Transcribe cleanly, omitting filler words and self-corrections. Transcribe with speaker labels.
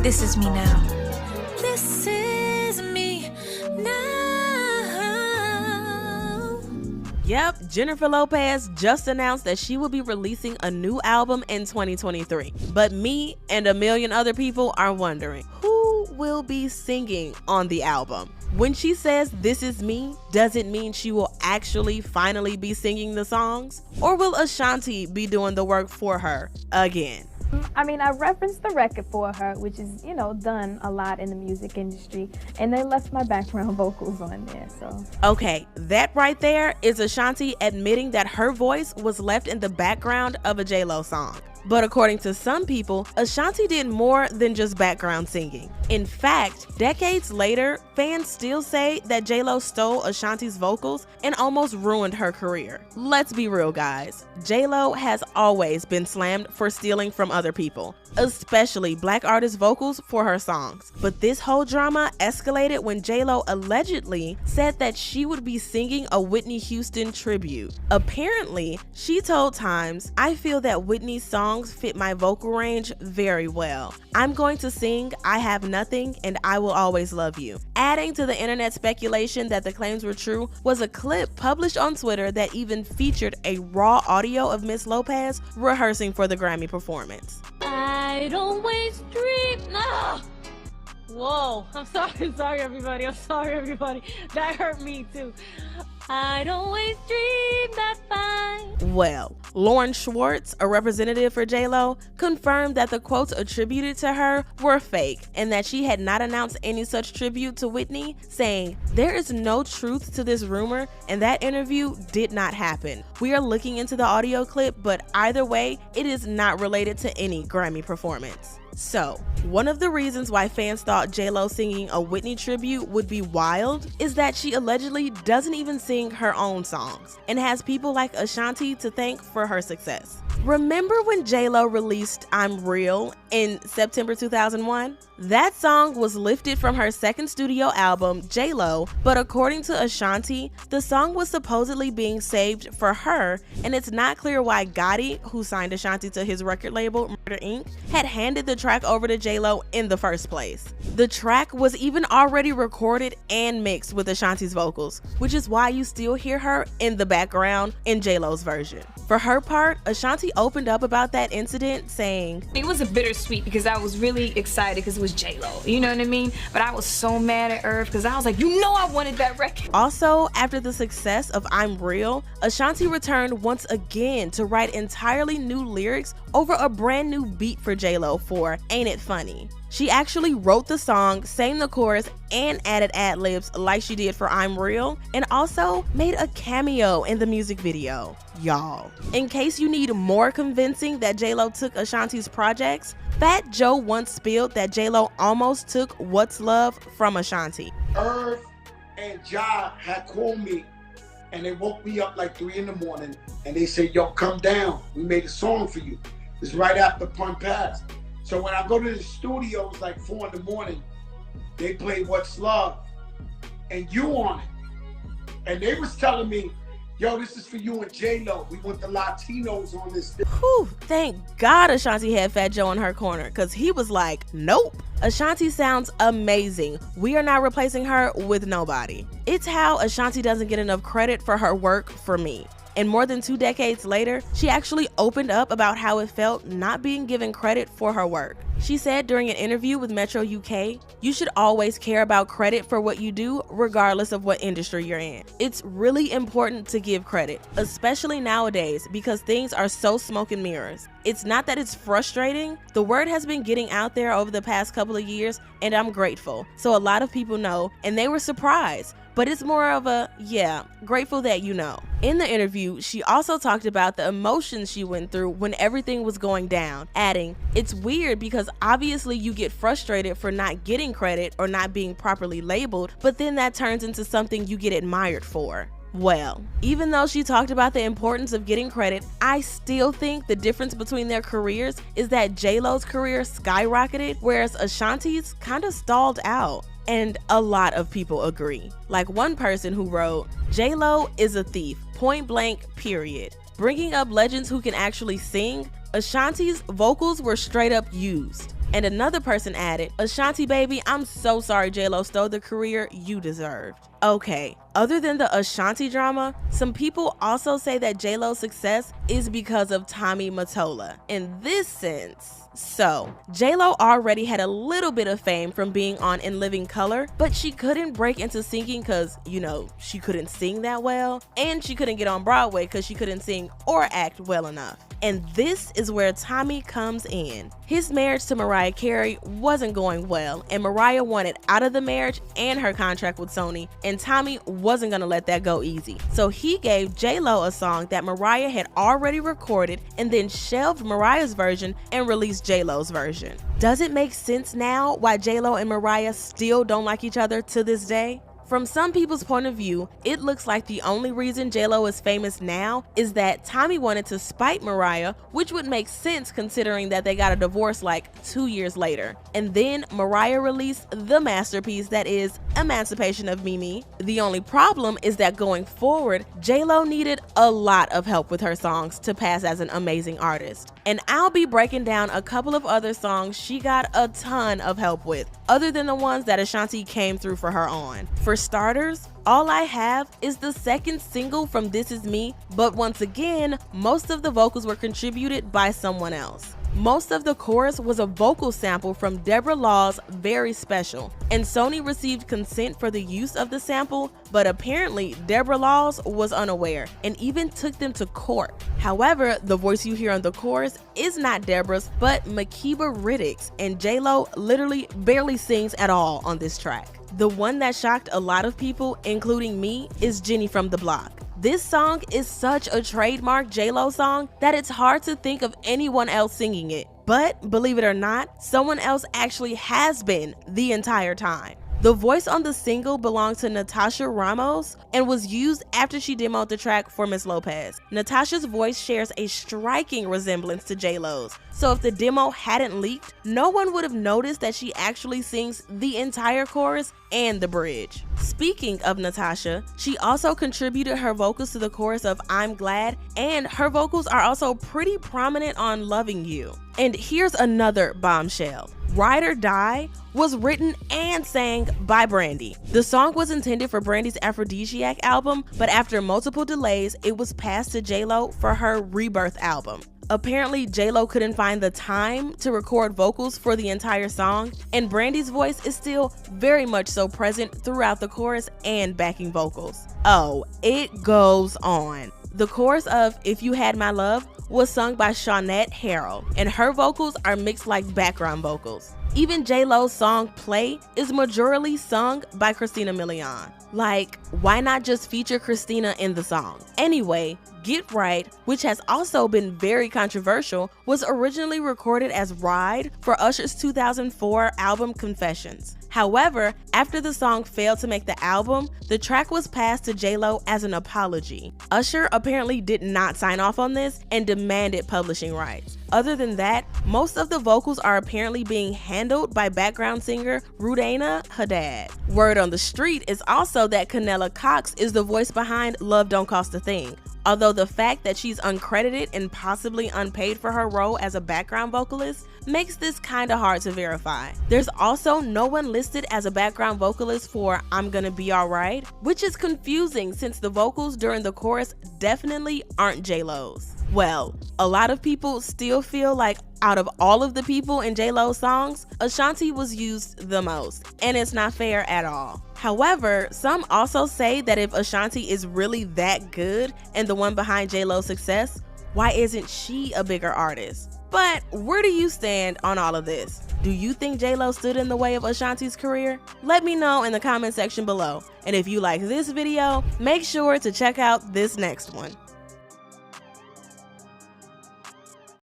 Speaker 1: This is me now.
Speaker 2: This is me now.
Speaker 3: Yep, Jennifer Lopez just announced that she will be releasing a new album in 2023. But me and a million other people are wondering, who will be singing on the album? When she says this is me, does it mean she will actually finally be singing the songs? Or will Ashanti be doing the work for her again?
Speaker 4: I mean, I referenced the record for her, which is, done a lot in the music industry, and they left my background vocals on there, so.
Speaker 3: Okay, that right there is Ashanti admitting that her voice was left in the background of a J-Lo song. But according to some people, Ashanti did more than just background singing. In fact, decades later, fans still say that J-Lo stole Ashanti's vocals and almost ruined her career. Let's be real, guys. J-Lo has always been slammed for stealing from other people, especially black artists' vocals for her songs. But this whole drama escalated when J-Lo allegedly said that she would be singing a Whitney Houston tribute. Apparently, she told Times, "I feel that Whitney's songs fit my vocal range very well. I'm going to sing I Have Nothing and I Will Always Love You." Adding to the internet speculation that the claims were true was a clip published on Twitter that even featured a raw audio of Miss Lopez rehearsing for the Grammy performance.
Speaker 5: I don't waste dream. No. Whoa, I'm sorry everybody. That hurt me too. I don't waste dream that fine.
Speaker 3: Well, Lauren Schwartz, a representative for J-Lo, confirmed that the quotes attributed to her were fake and that she had not announced any such tribute to Whitney, saying, "There is no truth to this rumor and that interview did not happen. We are looking into the audio clip, but either way, it is not related to any Grammy performance." So, one of the reasons why fans thought J-Lo singing a Whitney tribute would be wild is that she allegedly doesn't even sing her own songs and has people like Ashanti to thank for her success. Remember when J-Lo released I'm Real in September 2001? That song was lifted from her second studio album, J-Lo, but according to Ashanti, the song was supposedly being saved for her, and it's not clear why Gotti, who signed Ashanti to his record label, Murder Inc., had handed the track over to J-Lo in the first place. The track was even already recorded and mixed with Ashanti's vocals, which is why you still hear her in the background in J-Lo's version. For her part, Ashanti opened up about that incident, saying,
Speaker 1: It was a bittersweet because I was really excited because it was J-Lo, you know what I mean? But I was so mad at Irv because I was like, I wanted that record.
Speaker 3: Also, after the success of I'm Real, Ashanti returned once again to write entirely new lyrics over a brand new beat for J-Lo for Ain't It Funny. She actually wrote the song, sang the chorus, and added ad-libs like she did for I'm Real, and also made a cameo in the music video. Y'all, in case you need more convincing that J-Lo took Ashanti's projects, Fat Joe once spilled that J-Lo almost took What's Love from Ashanti.
Speaker 6: Irv and Ja had called me and they woke me up like 3 in the morning and they said, "Yo, come down. We made a song for you." It's right after Pun Pass. So when I go to the studio, it's like 4 in the morning. They play What's Love and you on it. And they was telling me, "Yo, this is for you and J-Lo. We want the Latinos on this."
Speaker 3: Whew, thank God Ashanti had Fat Joe in her corner, because he was like, nope. Ashanti sounds amazing. We are not replacing her with nobody. It's how Ashanti doesn't get enough credit for her work for me. And more than 2 decades later, she actually opened up about how it felt not being given credit for her work. She said during an interview with Metro UK, "You should always care about credit for what you do, regardless of what industry you're in. It's really important to give credit, especially nowadays because things are so smoke and mirrors. It's not that it's frustrating. The word has been getting out there over the past couple of years, and I'm grateful. So a lot of people know, and they were surprised. But it's more of a, yeah, grateful that you know." In the interview, she also talked about the emotions she went through when everything was going down, adding, "It's weird because obviously you get frustrated for not getting credit or not being properly labeled, but then that turns into something you get admired for." Well, even though she talked about the importance of getting credit, I still think the difference between their careers is that J-Lo's career skyrocketed, whereas Ashanti's kind of stalled out. And a lot of people agree. Like one person who wrote, "J-Lo is a thief, point blank, period. Bringing up legends who can actually sing, Ashanti's vocals were straight up used. And another person added, Ashanti baby, I'm so sorry J-Lo stole the career you deserved. Okay, other than the Ashanti drama, some people also say that J-Lo's success is because of Tommy Mottola. In this sense, so, J-Lo already had a little bit of fame from being on In Living Color, but she couldn't break into singing because, you know, she couldn't sing that well, and she couldn't get on Broadway because she couldn't sing or act well enough. And this is where Tommy comes in. His marriage to Mariah Carey wasn't going well, and Mariah wanted out of the marriage and her contract with Sony, and Tommy wasn't gonna let that go easy. So he gave J-Lo a song that Mariah had already recorded and then shelved Mariah's version and released J-Lo's version. Does it make sense now why J-Lo and Mariah still don't like each other to this day? From some people's point of view, it looks like the only reason J-Lo is famous now is that Tommy wanted to spite Mariah, which would make sense considering that they got a divorce like 2 years later. And then Mariah released the masterpiece that is Emancipation of Mimi. The only problem is that going forward, J-Lo needed a lot of help with her songs to pass as an amazing artist. And I'll be breaking down a couple of other songs she got a ton of help with, other than the ones that Ashanti came through for her on. For starters, All I Have is the second single from This Is Me, but once again, most of the vocals were contributed by someone else. Most of the chorus was a vocal sample from Deborah Law's Very Special, and Sony received consent for the use of the sample, but apparently Deborah Law's was unaware and even took them to court. However, the voice you hear on the chorus is not Deborah's, but Makeba Riddick's, and J-Lo literally barely sings at all on this track. The one that shocked a lot of people, including me, is Jenny from the Block. This song is such a trademark J-Lo song that it's hard to think of anyone else singing it. But believe it or not, someone else actually has been the entire time. The voice on the single belonged to Natasha Ramos and was used after she demoed the track for Miss Lopez. Natasha's voice shares a striking resemblance to J-Lo's, so if the demo hadn't leaked, no one would have noticed that she actually sings the entire chorus and the bridge. Speaking of Natasha, she also contributed her vocals to the chorus of I'm Glad, and her vocals are also pretty prominent on Loving You. And here's another bombshell. Ride or Die was written and sang by Brandy. The song was intended for Brandy's Aphrodisiac album, but after multiple delays, it was passed to J-Lo for her Rebirth album. Apparently, J-Lo couldn't find the time to record vocals for the entire song, and Brandy's voice is still very much so present throughout the chorus and backing vocals. Oh, it goes on. The chorus of If You Had My Love was sung by Shawnette Harrell, and her vocals are mixed like background vocals. Even J-Lo's song Play is majorly sung by Christina Milian. Like, why not just feature Christina in the song? Anyway, Get Right, which has also been very controversial, was originally recorded as Ride for Usher's 2004 album Confessions. However, after the song failed to make the album, the track was passed to J-Lo as an apology. Usher apparently did not sign off on this and demanded publishing rights. Other than that, most of the vocals are apparently being handled by background singer Rudana Haddad. Word on the street is also that Canella Cox is the voice behind Love Don't Cost a Thing, although the fact that she's uncredited and possibly unpaid for her role as a background vocalist makes this kinda hard to verify. There's also no one listed as a background vocalist for I'm Gonna Be Alright, which is confusing since the vocals during the chorus definitely aren't J-Lo's. Well, a lot of people still feel like out of all of the people in J-Lo's songs, Ashanti was used the most, and it's not fair at all. However, some also say that if Ashanti is really that good and the one behind J-Lo's success, why isn't she a bigger artist? But where do you stand on all of this? Do you think J-Lo stood in the way of Ashanti's career? Let me know in the comment section below. And if you like this video, make sure to check out this next one.